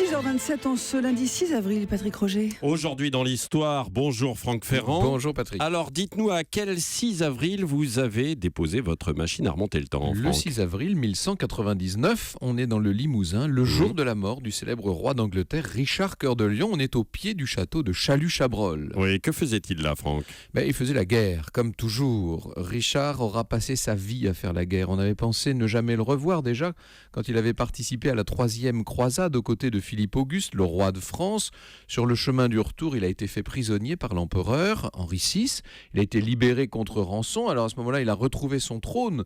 6h27 en ce lundi 6 avril, Patrick Roger. Aujourd'hui dans l'histoire, bonjour Franck Ferrand. Bonjour Patrick. Alors dites-nous à quel 6 avril vous avez déposé votre machine à remonter le temps, Le Franck. 6 avril 1199, on est dans le Limousin, le jour de la mort du célèbre roi d'Angleterre, Richard Cœur de Lion. On est au pied du château de Chalut-Chabrol. Oui, que faisait-il là, Franck? Il faisait la guerre, comme toujours. Richard aura passé sa vie à faire la guerre. On avait pensé ne jamais le revoir déjà, quand il avait participé à la 3e croisade aux côtés de Philippe Auguste, le roi de France. Sur le chemin du retour, il a été fait prisonnier par l'empereur Henri VI. Il a été libéré contre rançon. Alors à ce moment-là, il a retrouvé son trône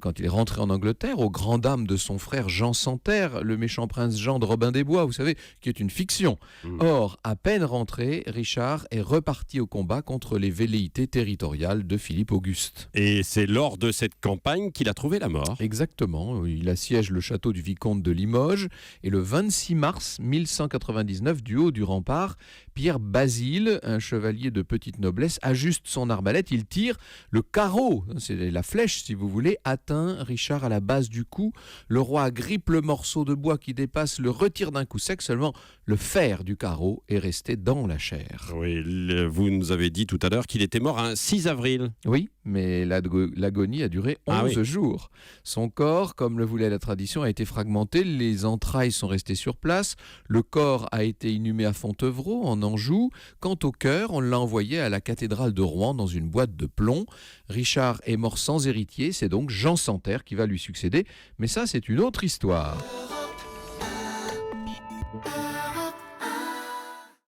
quand il est rentré en Angleterre, aux grandes dames de son frère Jean Santerre, le méchant prince Jean de Robin des Bois, vous savez, qui est une fiction. Or, à peine rentré, Richard est reparti au combat contre les velléités territoriales de Philippe Auguste. Et c'est lors de cette campagne qu'il a trouvé la mort. Exactement, il assiège le château du vicomte de Limoges et le 26 mars 1199, du haut du rempart, Pierre Basile, un chevalier de petite noblesse, ajuste son arbalète, il tire, le carreau, c'est la flèche si vous voulez, atteint Richard à la base du cou. Le roi agrippe le morceau de bois qui dépasse, le retire d'un coup sec, seulement le fer du carreau est resté dans la chair. Oui, vous nous avez dit tout à l'heure qu'il était mort un 6 avril. Oui, mais l'agonie a duré 11 jours. Son corps, comme le voulait la tradition, a été fragmenté, les entrailles sont restées sur place, le corps a été inhumé à Fontevraud, en Anjou. Quant au cœur, on l'a envoyé à la cathédrale de Rouen dans une boîte de plomb. Richard est mort sans héritier, c'est donc Jean Santerre qui va lui succéder, mais ça c'est une autre histoire.